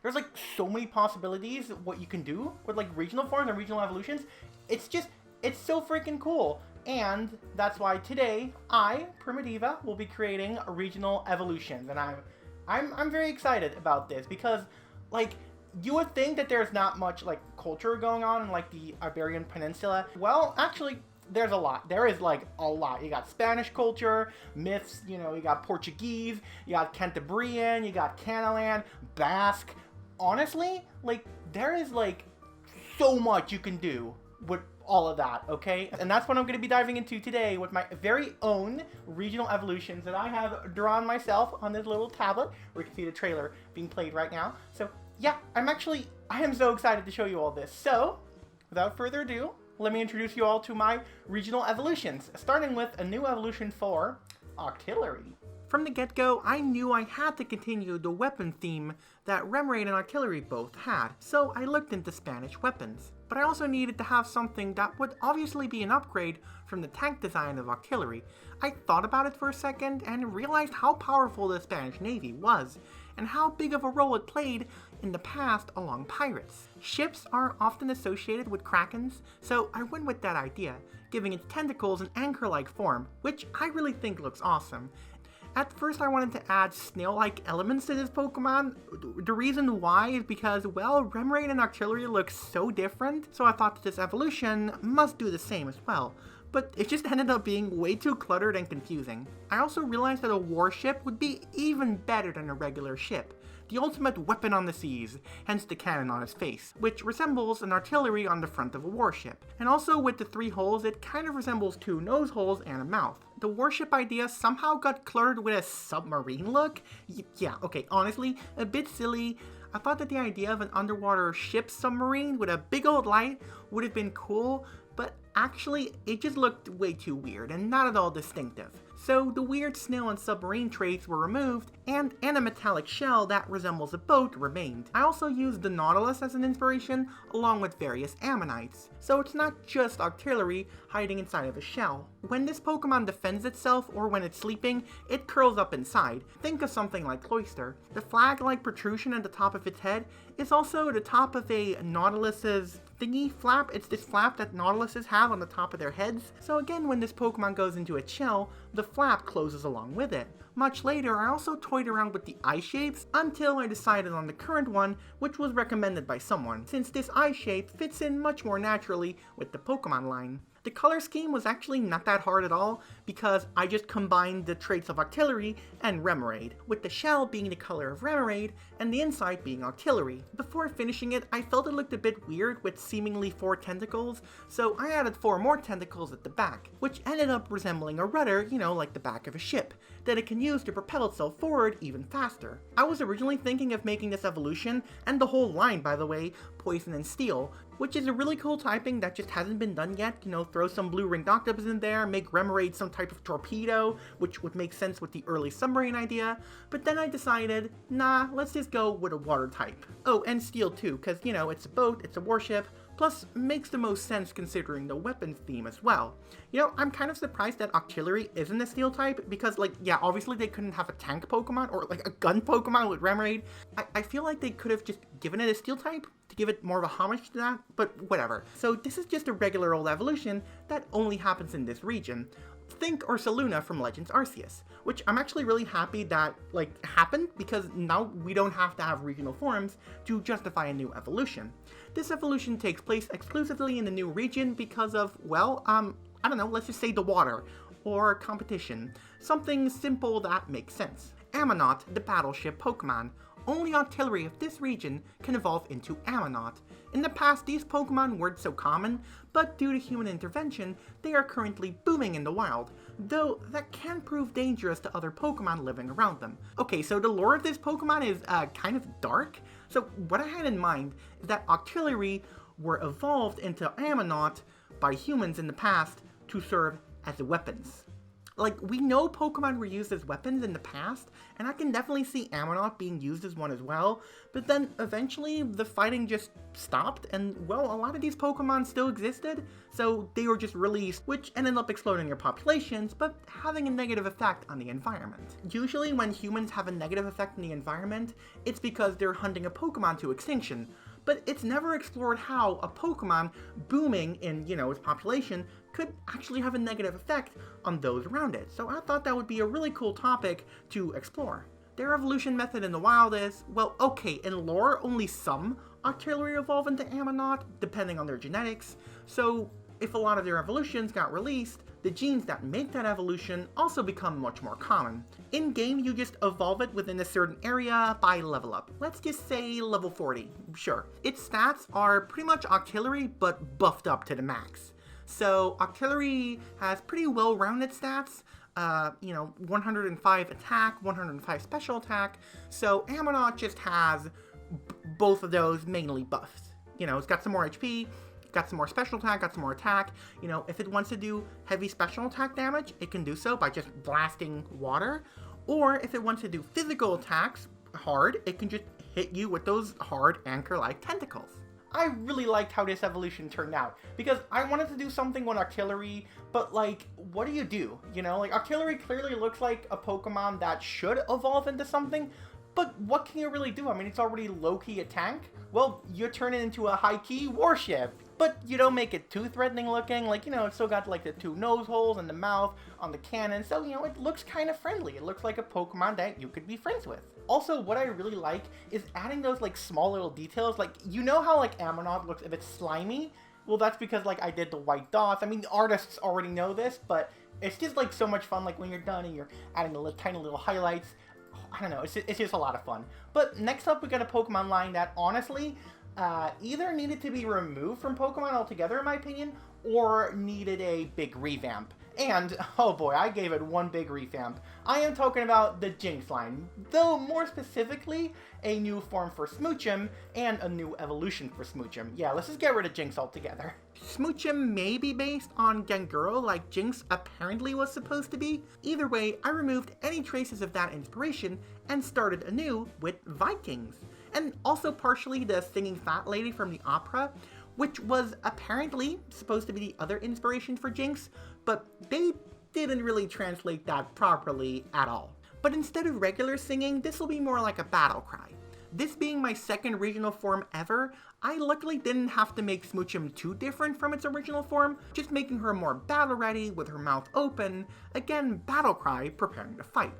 there's like so many possibilities what you can do with like regional forms and regional evolutions. It's so freaking cool. And that's why today I, Primitiva, will be creating regional evolutions, and I'm very excited about this because, like, you would think that there's not much like culture going on in like the Iberian Peninsula. Well, actually, there's a lot. There is like a lot. You got Spanish culture, myths, you know, you got Portuguese, you got Cantabrian, you got Catalan, Basque. Honestly, like, there is like so much you can do with all of that, okay? And that's what I'm going to be diving into today with my very own regional evolutions that I have drawn myself on this little tablet, where you can see the trailer being played right now. So yeah, I am so excited to show you all this. So without further ado, let me introduce you all to my regional evolutions, starting with a new evolution for Octillery. From the get-go, I knew I had to continue the weapon theme that Remoraid and Octillery both had, so I looked into Spanish weapons. But I also needed to have something that would obviously be an upgrade from the tank design of Octillery. I thought about it for a second and realized how powerful the Spanish Navy was, and how big of a role it played in the past along pirates. Ships are often associated with krakens, so I went with that idea, giving its tentacles an anchor-like form, which I really think looks awesome. At first I wanted to add snail-like elements to this Pokemon. The reason why is because, well, Remoraid and Octillery look so different, so I thought that this evolution must do the same as well. But it just ended up being way too cluttered and confusing. I also realized that a warship would be even better than a regular ship. The ultimate weapon on the seas, hence the cannon on its face, which resembles an artillery on the front of a warship. And also with the 3 holes, it kind of resembles 2 nose holes and a mouth. The warship idea somehow got cluttered with a submarine look? Yeah, okay, honestly, a bit silly. I thought that the idea of an underwater ship submarine with a big old light would have been cool, but actually, it just looked way too weird and not at all distinctive. So the weird snail and submarine traits were removed, and a metallic shell that resembles a boat remained. I also used the Nautilus as an inspiration, along with various ammonites. So it's not just Octillery hiding inside of a shell. When this Pokemon defends itself or when it's sleeping, it curls up inside. Think of something like Cloyster. The flag-like protrusion at the top of its head is also the top of a Nautilus's thingy flap. It's this flap that Nautiluses have on the top of their heads. So again, when this Pokemon goes into its shell, the flap closes along with it. Much later, I also toyed around with the eye shapes until I decided on the current one, which was recommended by someone, since this eye shape fits in much more naturally with the Pokemon line. The color scheme was actually not that hard at all, because I just combined the traits of Octillery and Remoraid, with the shell being the color of Remoraid and the inside being Octillery. Before finishing it, I felt it looked a bit weird with seemingly 4 tentacles, so I added 4 more tentacles at the back, which ended up resembling a rudder, you know, like the back of a ship, that it can use to propel itself forward even faster. I was originally thinking of making this evolution, and the whole line by the way, Poison and Steel, which is a really cool typing that just hasn't been done yet. You know, throw some blue ringed octopus in there, make Remoraid some type of torpedo, which would make sense with the early submarine idea, but then I decided, nah, let's just go with a water type. Oh, and Steel too, cause you know, it's a boat, it's a warship, plus makes the most sense considering the weapons theme as well. You know, I'm kind of surprised that Octillery isn't a Steel type, because like, yeah, obviously they couldn't have a tank Pokemon or like a gun Pokemon with Remoraid. I feel like they could have just given it a Steel type to give it more of a homage to that, but whatever. So this is just a regular old evolution that only happens in this region. Think Ursaluna from Legends Arceus, which I'm actually really happy that like happened, because now we don't have to have regional forms to justify a new evolution. This evolution takes place exclusively in the new region because of, well, I don't know, let's just say the water, or competition. Something simple that makes sense. Ammonot, the battleship Pokemon. Only Octillery of this region can evolve into Ammonot. In the past, these Pokemon weren't so common, but due to human intervention, they are currently booming in the wild, though that can prove dangerous to other Pokemon living around them. Okay, so the lore of this Pokemon is kind of dark, so what I had in mind is that Octillery were evolved into Ammonot by humans in the past to serve as weapons. Like, we know Pokemon were used as weapons in the past, and I can definitely see Ammonite being used as one as well, but then eventually the fighting just stopped, and well, a lot of these Pokemon still existed, so they were just released, which ended up exploding their populations, but having a negative effect on the environment. Usually when humans have a negative effect on the environment, it's because they're hunting a Pokemon to extinction, but it's never explored how a Pokemon booming in, its population could actually have a negative effect on those around it. So I thought that would be a really cool topic to explore. Their evolution method in the wild is, well, okay, in lore, only some Octillery evolve into Ammonite, depending on their genetics. So if a lot of their evolutions got released, the genes that make that evolution also become much more common. In-game, you just evolve it within a certain area by level up. Let's just say level 40, sure. Its stats are pretty much Octillery, but buffed up to the max. So Octillery has pretty well-rounded stats, 105 attack, 105 special attack, so Ammonite just has both of those mainly buffed. It's got some more HP, got some more special attack, got some more attack. If it wants to do heavy special attack damage, it can do so by just blasting water, or if it wants to do physical attacks hard, it can just hit you with those hard anchor-like tentacles. I really liked how this evolution turned out, because I wanted to do something with Octillery, but like, what do you do? Octillery clearly looks like a Pokemon that should evolve into something, but what can you really do? I mean, it's already low-key a tank. Well, you turn it into a high-key warship, but you don't make it too threatening looking. It's still got like the two nose holes and the mouth on the cannon, so it looks kind of friendly. It looks like a Pokemon that you could be friends with. Also, what I really like is adding those small little details. How Ammonite looks if it's slimy? Well, that's because I did the white dots. I mean, the artists already know this, but it's just so much fun when you're done and you're adding the tiny little highlights. I don't know, it's just a lot of fun. But next up, we got a Pokemon line that honestly either needed to be removed from Pokemon altogether, in my opinion, or needed a big revamp. And, oh boy, I gave it one big revamp. I am talking about the Jynx line, though more specifically, a new form for Smoochum and a new evolution for Smoochum. Yeah, let's just get rid of Jynx altogether. Smoochum may be based on Ganguro like Jynx apparently was supposed to be. Either way, I removed any traces of that inspiration and started anew with Vikings. And also partially the singing fat lady from the opera, which was apparently supposed to be the other inspiration for Jynx, but they didn't really translate that properly at all. But instead of regular singing, this will be more like a battle cry. This being my second regional form ever, I luckily didn't have to make Smoochum too different from its original form, just making her more battle ready with her mouth open, again battle cry, preparing to fight.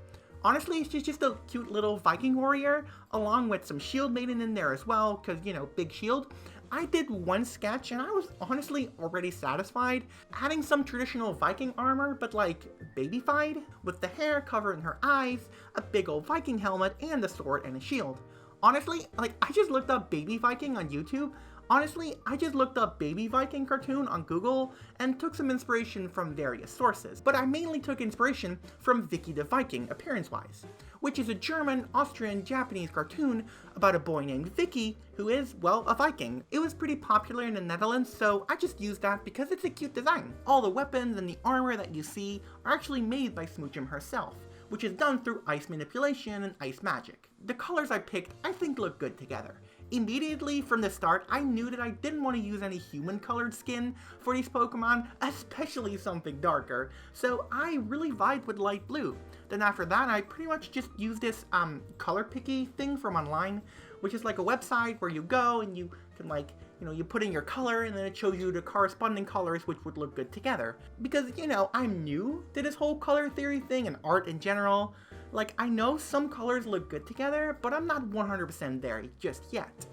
Honestly, she's just a cute little Viking warrior, along with some shield maiden in there as well, cause big shield. I did one sketch and I was honestly already satisfied, adding some traditional Viking armor, but babyfied, with the hair covering her eyes, a big old Viking helmet, and a sword and a shield. Honestly, I just looked up Baby Viking on YouTube. Honestly, I just looked up Baby Viking cartoon on Google and took some inspiration from various sources, but I mainly took inspiration from Vicky the Viking appearance-wise, which is a German, Austrian, Japanese cartoon about a boy named Vicky who is, well, a Viking. It was pretty popular in the Netherlands, so I just used that because it's a cute design. All the weapons and the armor that you see are actually made by Smoochum herself, which is done through ice manipulation and ice magic. The colors I picked, I think, look good together. Immediately from the start, I knew that I didn't want to use any human-colored skin for these Pokemon, especially something darker, so I really vibed with light blue. Then after that, I pretty much just used this color picky thing from online, which is like a website where you go and you can you put in your color and then it shows you the corresponding colors which would look good together. Because, I'm new to this whole color theory thing and art in general. I know some colors look good together, but I'm not 100% there just yet.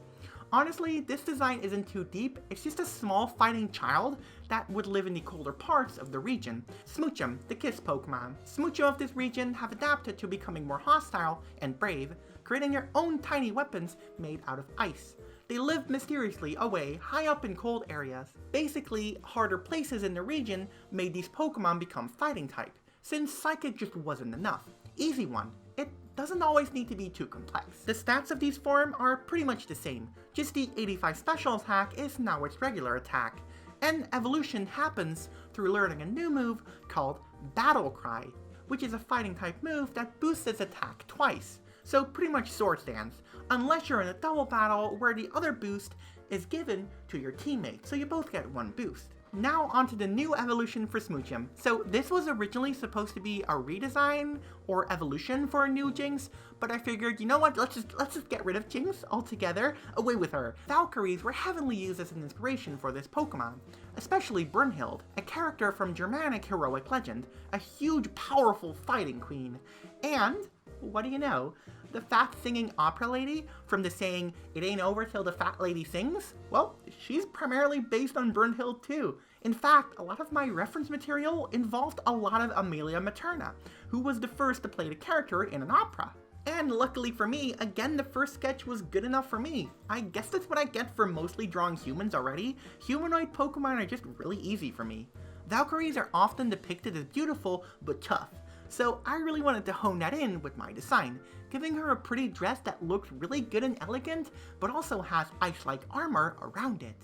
Honestly, this design isn't too deep, it's just a small fighting child that would live in the colder parts of the region. Smoochum, the Kiss Pokemon. Smoochum of this region have adapted to becoming more hostile and brave, creating their own tiny weapons made out of ice. They live mysteriously away high up in cold areas. Basically, harder places in the region made these Pokemon become fighting type, since Psychic just wasn't enough. Easy one. It doesn't always need to be too complex. The stats of these form are pretty much the same, just the 85 special attack is now its regular attack, and evolution happens through learning a new move called Battle Cry, which is a fighting type move that boosts its attack twice. So pretty much sword stance, unless you're in a double battle where the other boost is given to your teammate, so you both get one boost. Now onto the new evolution for Smoochum. So this was originally supposed to be a redesign or evolution for a new Jinx, but I figured, you know what, let's just get rid of Jinx altogether, away with her. Valkyries were heavily used as an inspiration for this Pokemon, especially Brunhild, a character from Germanic heroic legend, a huge powerful fighting queen. And, what do you know, the fat singing opera lady from the saying, "It ain't over till the fat lady sings"? Well, she's primarily based on Brunhild too. In fact, a lot of my reference material involved a lot of Amelia Materna, who was the first to play the character in an opera. And luckily for me, again, the first sketch was good enough for me. I guess that's what I get for mostly drawing humans already. Humanoid Pokemon are just really easy for me. Valkyries are often depicted as beautiful but tough, so I really wanted to hone that in with my design, giving her a pretty dress that looks really good and elegant, but also has ice-like armor around it.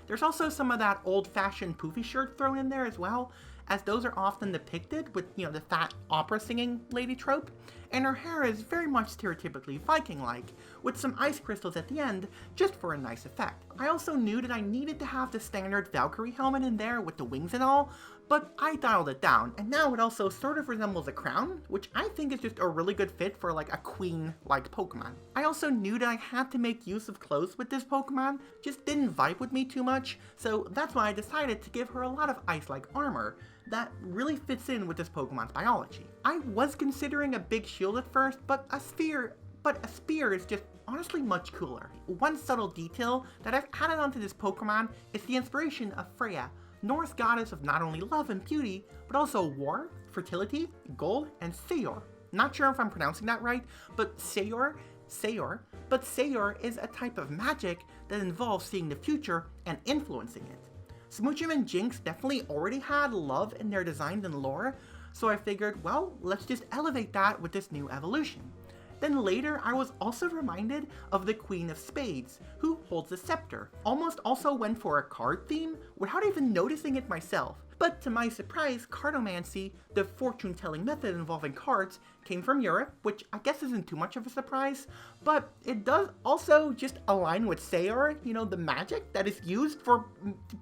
There's also some of that old-fashioned poofy shirt thrown in there as well, as those are often depicted with, the fat opera-singing lady trope, and her hair is very much stereotypically Viking-like, with some ice crystals at the end, just for a nice effect. I also knew that I needed to have the standard Valkyrie helmet in there with the wings and all, but I dialed it down, and now it also sort of resembles a crown, which I think is just a really good fit for like a queen-like Pokemon. I also knew that I had to make use of clothes with this Pokemon, just didn't vibe with me too much, so that's why I decided to give her a lot of ice-like armor that really fits in with this Pokemon's biology. I was considering a big shield at first, but a spear is just honestly much cooler. One subtle detail that I've added onto this Pokemon is the inspiration of Freya, Norse goddess of not only love and beauty, but also war, fertility, gold, and Sayor. Not sure if I'm pronouncing that right, but Sayor is a type of magic that involves seeing the future and influencing it. Smoochum and Jinx definitely already had love in their designs and lore, so I figured, well, let's just elevate that with this new evolution. Then later, I was also reminded of the Queen of Spades, who holds the scepter. Almost also went for a card theme, without even noticing it myself. But to my surprise, cardomancy, the fortune-telling method involving cards, came from Europe, which I guess isn't too much of a surprise, but it does also just align with Sayor, the magic that is used for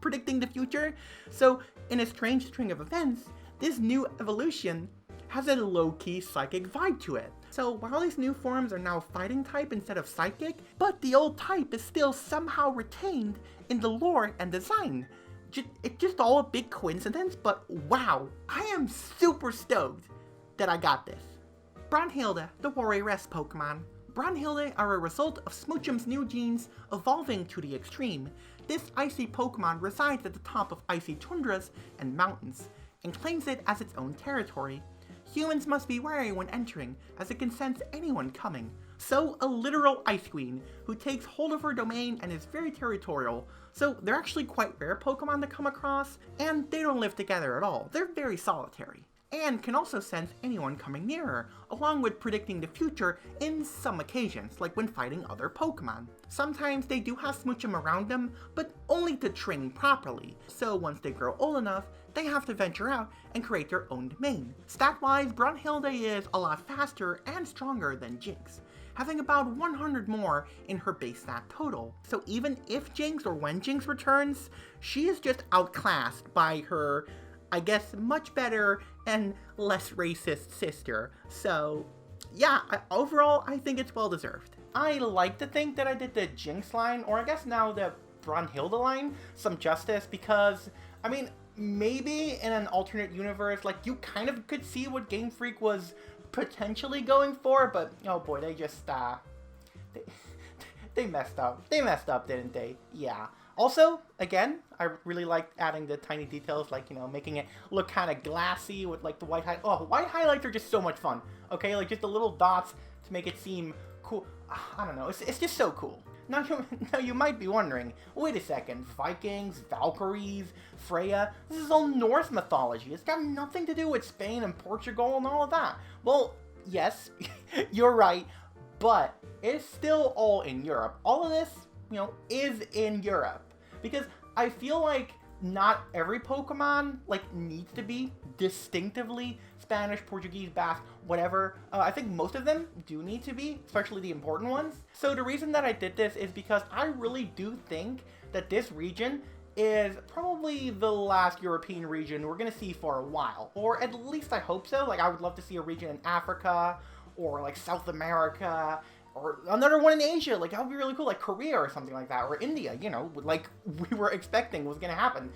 predicting the future. So, in a strange string of events, this new evolution has a low-key psychic vibe to it. So while these new forms are now fighting type instead of psychic, but the old type is still somehow retained in the lore and design. It's just all a big coincidence, but wow, I am super stoked that I got this. Brunhilde, the warrioress Pokemon. Brunhilde are a result of Smoochum's new genes evolving to the extreme. This icy Pokemon resides at the top of icy tundras and mountains, and claims it as its own territory. Humans must be wary when entering, as it can sense anyone coming. So, a literal ice queen, who takes hold of her domain and is very territorial. So, they're actually quite rare Pokemon to come across, and they don't live together at all. They're very solitary. And can also sense anyone coming near her, along with predicting the future in some occasions, like when fighting other Pokemon. Sometimes they do have Smoochum around them, but only to train properly. So once they grow old enough, they have to venture out and create their own domain. Stat-wise, Brunhilde is a lot faster and stronger than Jinx, having about 100 more in her base stat total. So even if Jinx or when Jinx returns, she is just outclassed by her, I guess, much better and less racist sister. So yeah, overall, I think it's well deserved. I like to think that I did the Jinx line, or I guess now the Brunhilde line, some justice, because, I mean, maybe in an alternate universe, like, you kind of could see what Game Freak was potentially going for, but oh boy, they just, they messed up. They messed up, didn't they? Yeah. Also, again, I really liked adding the tiny details, like, making it look kind of glassy with, like, the white highlights. Oh, white highlights are just so much fun, okay? Like, just the little dots to make it seem cool. I don't know, it's just so cool. Now you might be wondering, wait a second, Vikings, Valkyries, Freya, this is all Norse mythology. It's got nothing to do with Spain and Portugal and all of that. Well, yes, you're right, but it's still all in Europe. All of this, is in Europe. Because I feel like not every Pokemon, like, needs to be distinctively Spanish, Portuguese, Basque, whatever. I think most of them do need to be, especially the important ones. So the reason that I did this is because I really do think that this region is probably the last European region we're gonna see for a while. Or at least I hope so. Like, I would love to see a region in Africa, or like South America, or another one in Asia. Like, that would be really cool, like Korea or something like that, or India, you know, like we were expecting was gonna happen.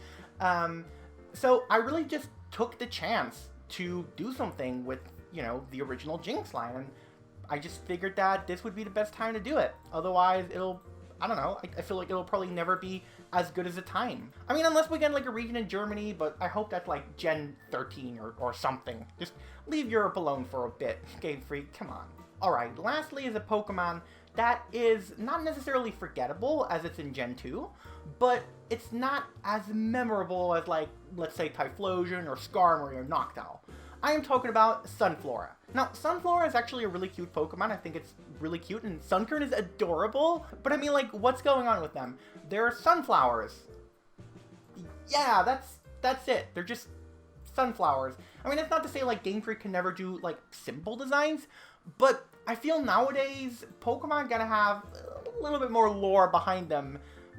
So I really just took the chance to do something with, you know, the original Jinx line, and I just figured that this would be the best time to do it. Otherwise, it'll, I don't know, I feel like it'll probably never be as good as the time. I mean, unless we get like a region in Germany, but I hope that's like Gen 13 or something. Just leave Europe alone for a bit, Game Freak, come on. Alright, lastly is a Pokemon that is not necessarily forgettable as it's in Gen 2, but it's not as memorable as, like, let's say Typhlosion or Skarmory or Noctowl. I am talking about Sunflora. Now, Sunflora is actually a really cute Pokemon. I think it's really cute, and Sunkern is adorable, but I mean, like, what's going on with them? They're sunflowers. Yeah, that's it. They're just sunflowers. I mean, it's not to say, like, Game Freak can never do, like, simple designs, but I feel nowadays Pokemon gotta have a little bit more lore behind them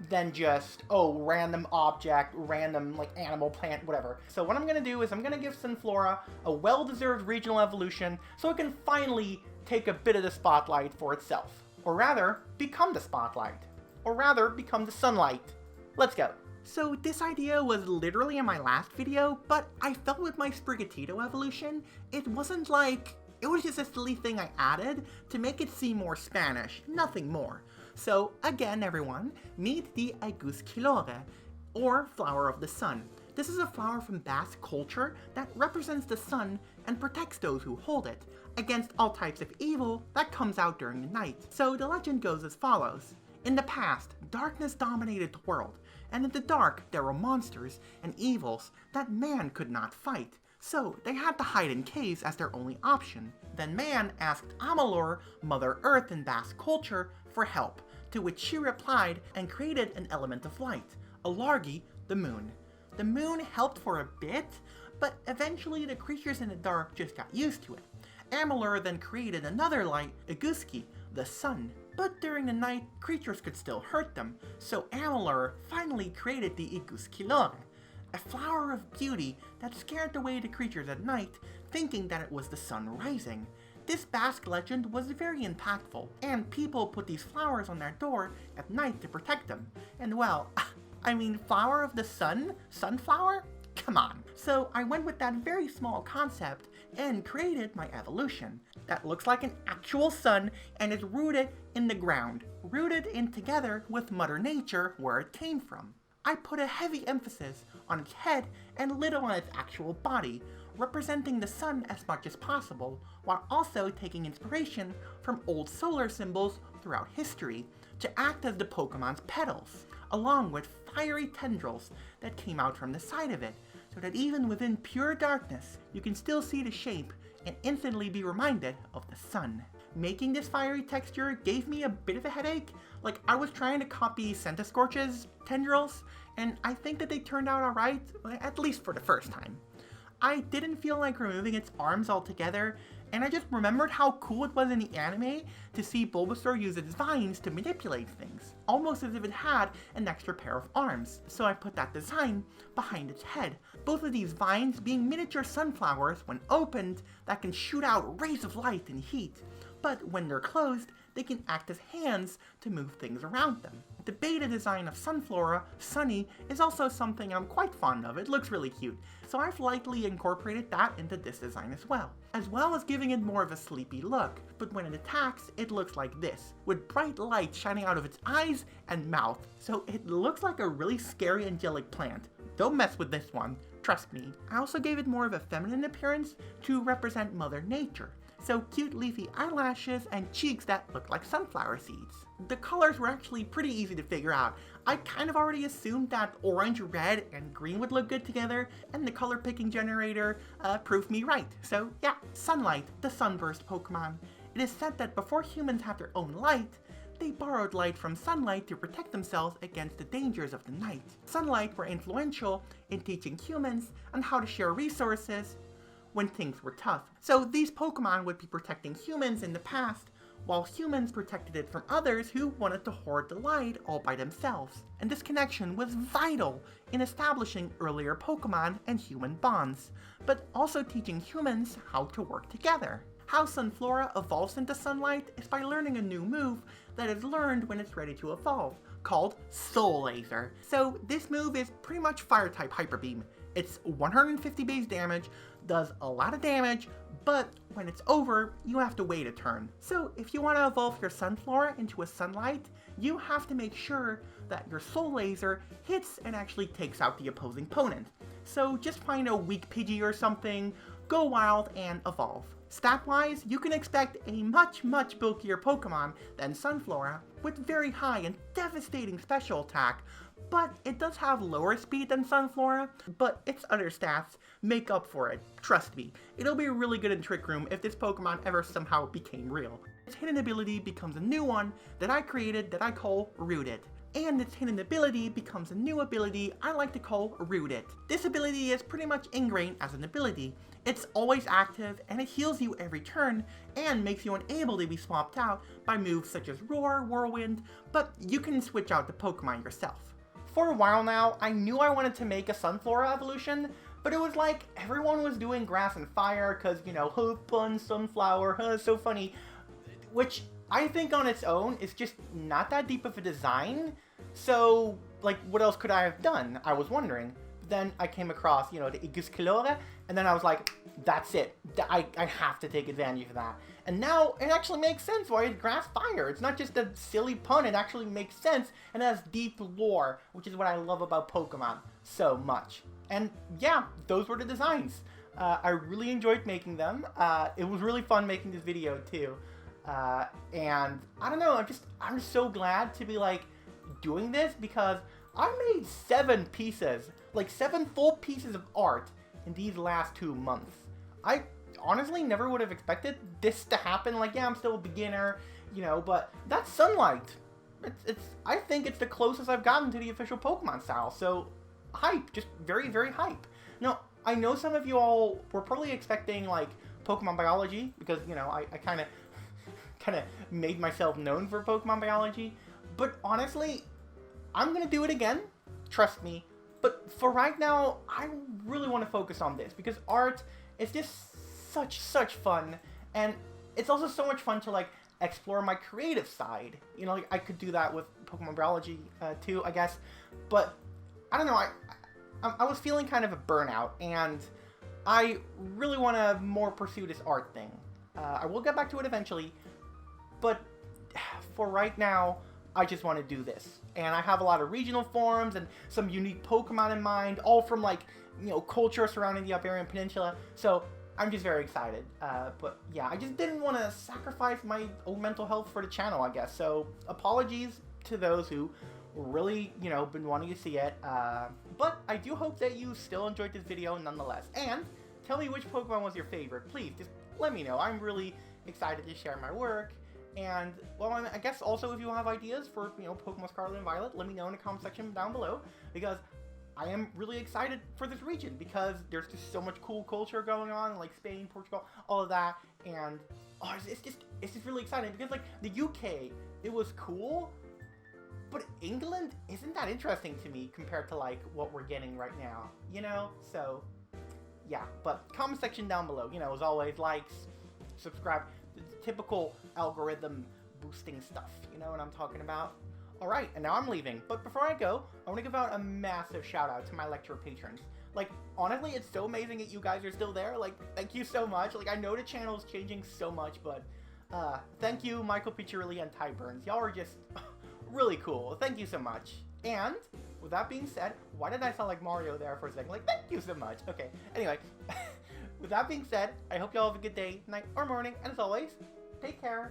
than just, oh, random object, random, like, animal, plant, whatever. So what I'm gonna do is I'm gonna give Sunflora a well-deserved regional evolution so it can finally take a bit of the spotlight for itself. Or rather, become the spotlight. Or rather, become the sunlight. Let's go. So this idea was literally in my last video, but I felt with my Sprigatito evolution, it wasn't like, it was just a silly thing I added to make it seem more Spanish, nothing more. So again, everyone, meet the Egusquilore, or Flower of the Sun. This is a flower from Basque culture that represents the sun and protects those who hold it against all types of evil that comes out during the night. So the legend goes as follows. In the past, darkness dominated the world, and in the dark there were monsters and evils that man could not fight. So they had to hide in caves as their only option. Then man asked Amalur, Mother Earth in Basque culture, for help, to which she replied and created an element of light, Alargi, the moon. The moon helped for a bit, but eventually the creatures in the dark just got used to it. Amalur then created another light, Eguski, the sun. But during the night, creatures could still hurt them, so Amalur finally created the Egusquilore, a flower of beauty that scared away the creatures at night, thinking that it was the sun rising. This Basque legend was very impactful, and people put these flowers on their door at night to protect them. And well, I mean, flower of the sun? Sunflower? Come on. So I went with that very small concept and created my evolution that looks like an actual sun and is rooted in the ground, rooted in together with Mother Nature where it came from. I put a heavy emphasis on its head and little on its actual body, representing the sun as much as possible, while also taking inspiration from old solar symbols throughout history to act as the Pokemon's petals, along with fiery tendrils that came out from the side of it, so that even within pure darkness, you can still see the shape and instantly be reminded of the sun. Making this fiery texture gave me a bit of a headache, like I was trying to copy Centiskorch's tendrils, and I think that they turned out alright, at least for the first time. I didn't feel like removing its arms altogether, and I just remembered how cool it was in the anime to see Bulbasaur use its vines to manipulate things, almost as if it had an extra pair of arms, so I put that design behind its head. Both of these vines being miniature sunflowers when opened that can shoot out rays of light and heat, but when they're closed, they can act as hands to move things around them. The beta design of Sunflora, Sunny, is also something I'm quite fond of. It looks really cute, so I've lightly incorporated that into this design as well as giving it more of a sleepy look, but when it attacks, it looks like this, with bright light shining out of its eyes and mouth, so it looks like a really scary angelic plant. Don't mess with this one, trust me. I also gave it more of a feminine appearance to represent Mother Nature, so cute leafy eyelashes and cheeks that look like sunflower seeds. The colors were actually pretty easy to figure out. I kind of already assumed that orange, red, and green would look good together, and the color picking generator proved me right. So yeah, Sunlight, the sunburst Pokemon. It is said that before humans have their own light, they borrowed light from sunlight to protect themselves against the dangers of the night. Sunlight were influential in teaching humans on how to share resources when things were tough. So these Pokemon would be protecting humans in the past, while humans protected it from others who wanted to hoard the light all by themselves. And this connection was vital in establishing earlier Pokemon and human bonds, but also teaching humans how to work together. How Sunflora evolves into sunlight is by learning a new move that is learned when it's ready to evolve, called Soul Laser. So this move is pretty much Fire-type Hyper Beam. It's 150 base damage, does a lot of damage, but when it's over, you have to wait a turn. So if you want to evolve your Sunflora into a Sunlight, you have to make sure that your Soul Laser hits and actually takes out the opposing opponent. So just find a weak Pidgey or something, go wild, and evolve. Stat-wise, you can expect a much bulkier Pokemon than Sunflora, with very high and devastating special attack, but it does have lower speed than Sunflora, but its other stats make up for it. Trust me, it'll be really good in Trick Room if this Pokemon ever somehow became real. Its hidden ability becomes a new one that I created that I call Rooted. And its hidden ability becomes a new ability I like to call Rooted. This ability is pretty much ingrained as an ability. It's always active, and it heals you every turn, and makes you unable to be swapped out by moves such as Roar, Whirlwind, but you can switch out the Pokemon yourself. For a while now, I knew I wanted to make a Sunflora evolution, but it was like everyone was doing Grass and Fire, cause you know, fun, Sunflower, so funny, which I think on its own is just not that deep of a design, so like what else could I have done? I was wondering. Then I came across, you know, the Octillery, and then I was like, that's it. I have to take advantage of that. And now it actually makes sense why it's Grass Fire. It's not just a silly pun, it actually makes sense and has deep lore, which is what I love about Pokemon so much. And yeah, those were the designs. I really enjoyed making them. It was really fun making this video too. And I don't know, I'm so glad to be like doing this because I made 7 pieces, like 7 full pieces of art in these last 2 months. I honestly never would have expected this to happen. Like, yeah, I'm still a beginner, you know, but that's Sunlight. I think it's the closest I've gotten to the official Pokemon style. So hype, just very hype. Now, I know some of you all were probably expecting like Pokemon biology because, you know, I kind of made myself known for Pokemon biology, but honestly, I'm gonna do it again, trust me, but for right now, I really want to focus on this, because art is just such fun, and it's also so much fun to, like, explore my creative side. You know, like, I could do that with Pokemon biology, too, I guess, but, I don't know, I was feeling kind of a burnout, and I really want to more pursue this art thing. I will get back to it eventually, but for right now, I just want to do this. And I have a lot of regional forums and some unique Pokemon in mind, all from like, you know, culture surrounding the Iberian Peninsula. So I'm just very excited. But yeah, I just didn't want to sacrifice my own mental health for the channel, I guess. So apologies to those who really, you know, been wanting to see it. But I do hope that you still enjoyed this video nonetheless. And tell me which Pokemon was your favorite. Please, just let me know. I'm really excited to share my work. And, well, I guess also if you have ideas for, you know, Pokemon Scarlet and Violet, let me know in the comment section down below, because I am really excited for this region, because there's just so much cool culture going on, like Spain, Portugal, all of that, and, oh, it's just really exciting, because, like, the UK, it was cool, but England isn't that interesting to me compared to, like, what we're getting right now, you know? So, yeah, but comment section down below, you know, as always, likes, subscribe, the typical algorithm boosting stuff, you know what I'm talking about? Alright, and now I'm leaving, but before I go, I want to give out a massive shout out to my lecture patrons. Like, honestly, it's so amazing that you guys are still there, like, thank you so much. Like, I know the channel is changing so much, but, thank you, Michael Piccirilli and Ty Burns. Y'all are just really cool. Thank you so much. And, with that being said, why did I sound like Mario there for a second? Like, thank you so much. Okay, anyway. With that being said, I hope y'all have a good day, night, or morning, and as always, take care.